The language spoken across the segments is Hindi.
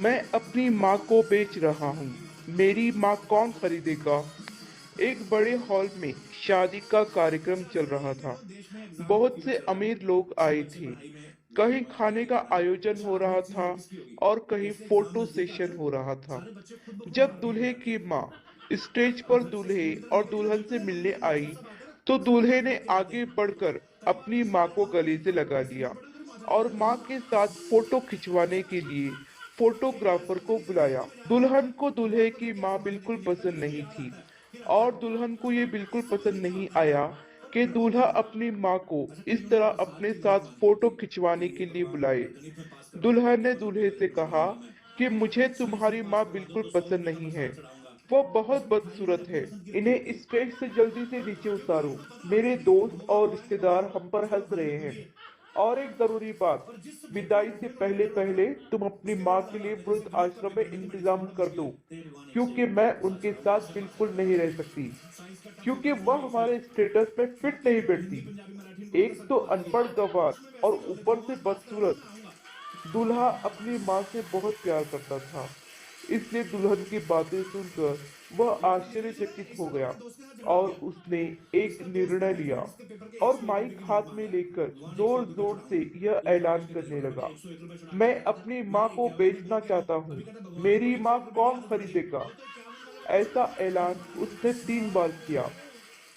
मैं अपनी माँ को बेच रहा हूँ। मेरी माँ कौन खरीदेगा? एक बड़े हॉल में शादी का कार्यक्रम चल रहा था। बहुत से अमीर लोग आए थे। कहीं खाने का आयोजन हो रहा था और कहीं फोटो सेशन हो रहा था। जब दूल्हे की माँ स्टेज पर दूल्हे और दुल्हन से मिलने आई, तो दूल्हे ने आगे बढ़कर अपनी माँ को गले से लगा लिया और माँ के साथ फोटो खिंचवाने के लिए फोटोग्राफर को बुलाया। दुल्हन को दूल्हे की माँ बिल्कुल पसंद नहीं थी और दुल्हन को ये बिल्कुल पसंद नहीं आया कि दूल्हा अपनी माँ को इस तरह अपने साथ फोटो खिंचवाने के लिए बुलाए। दुल्हन ने दूल्हे से कहा कि मुझे तुम्हारी माँ बिल्कुल पसंद नहीं है। वो बहुत बदसूरत है। इन्हें स्टेज से जल्दी से नीचे उतारो। मेरे दोस्त और रिश्तेदार हम पर हंस रहे हैं। और एक जरूरी बात, विदाई से पहले पहले तुम अपनी माँ के लिए वृद्ध आश्रम में इंतजाम कर दो, क्योंकि मैं उनके साथ बिल्कुल नहीं रह सकती, क्योंकि वह हमारे स्टेटस में फिट नहीं बैठती। एक तो अनपढ़ गवार और ऊपर से बदसूरत। दूल्हा अपनी माँ से बहुत प्यार करता था, इसलिए दुल्हन की बातें सुनकर वह आश्चर्यचकित हो गया और उसने एक निर्णय लिया और माइक हाथ में लेकर जोर जोर से यह ऐलान करने लगा, मैं अपनी माँ को बेचना चाहता हूँ। मेरी माँ कौन खरीदेगा? ऐसा ऐलान उसने 3 बार किया।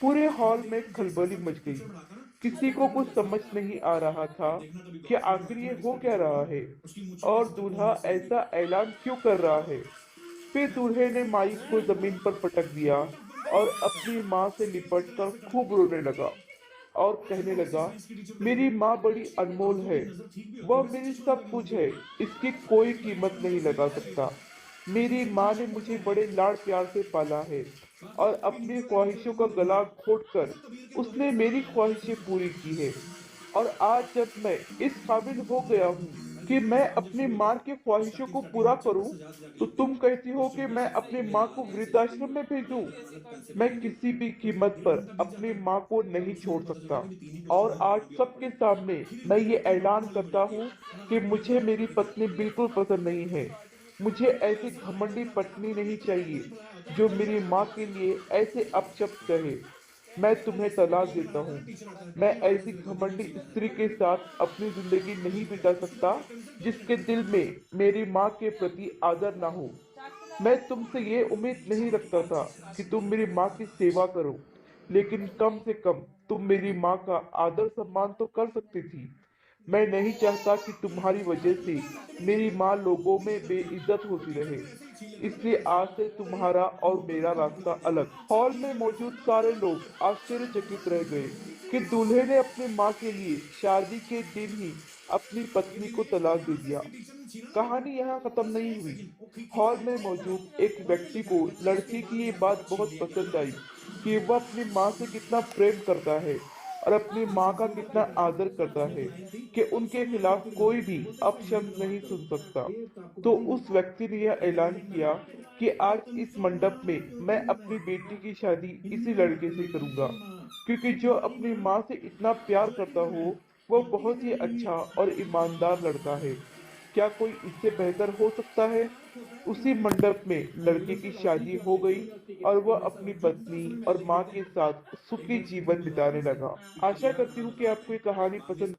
पूरे हॉल में खलबली मच गई। किसी को कुछ समझ नहीं आ रहा था कि आखिर ये हो क्या रहा है और दूल्हा ऐसा ऐलान क्यों कर रहा है। फिर दूल्हे ने माइक को जमीन पर पटक दिया और अपनी माँ से लिपटकर खूब रोने लगा और कहने लगा, मेरी माँ बड़ी अनमोल है। वह मेरी सब कुछ है। इसकी कोई कीमत नहीं लगा सकता। मेरी माँ ने मुझे बड़े लाड़ प्यार से पाला है और अपनी ख्वाहिशों का गला घोटकर उसने मेरी ख्वाहिशें पूरी की है। और आज जब मैं इस काबिल हो गया हूँ कि मैं अपनी माँ की ख्वाहिशों को पूरा करूं, तो तुम कहती हो कि मैं अपनी माँ को वृद्धाश्रम में भेजूं। मैं किसी भी कीमत पर अपनी माँ को नहीं छोड़ सकता। और आज सबके सामने मैं ये ऐलान करता हूँ कि मुझे मेरी पत्नी बिल्कुल पसंद नहीं है। मुझे ऐसी घमंडी पत्नी नहीं चाहिए जो मेरी माँ के लिए ऐसे अपशब्द कहे। मैं तुम्हें तलाक देता हूँ। मैं ऐसी घमंडी स्त्री के साथ अपनी जिंदगी नहीं बिता सकता जिसके दिल में मेरी माँ के प्रति आदर ना हो। मैं तुमसे ये उम्मीद नहीं रखता था कि तुम मेरी माँ की सेवा करो, लेकिन कम से कम तुम मेरी माँ का आदर सम्मान तो कर सकती थी। मैं नहीं चाहता कि तुम्हारी वजह से मेरी माँ लोगों में बेइज्जत होती रहे। इसलिए आज से तुम्हारा और मेरा रास्ता अलग। हॉल में मौजूद सारे लोग आश्चर्यचकित रह गए कि दूल्हे ने अपनी माँ के लिए शादी के दिन ही अपनी पत्नी को तलाक दे दिया। कहानी यहाँ खत्म नहीं हुई। हॉल में मौजूद एक व्यक्ति को लड़की की ये बात बहुत पसंद आई कि वह अपनी माँ से कितना प्रेम करता है और अपनी माँ का कितना आदर करता है कि उनके खिलाफ कोई भी अपशब्द नहीं सुन सकता। तो उस व्यक्ति ने यह ऐलान किया कि आज इस मंडप में मैं अपनी बेटी की शादी इसी लड़के से करूंगा, क्योंकि जो अपनी माँ से इतना प्यार करता हो वह बहुत ही अच्छा और ईमानदार लड़का है। क्या कोई इससे बेहतर हो सकता है? उसी मंडप में लड़के की शादी हो गई और वह अपनी पत्नी और माँ के साथ सुखी जीवन बिताने लगा। आशा करती हूँ कि आपको ये कहानी पसंद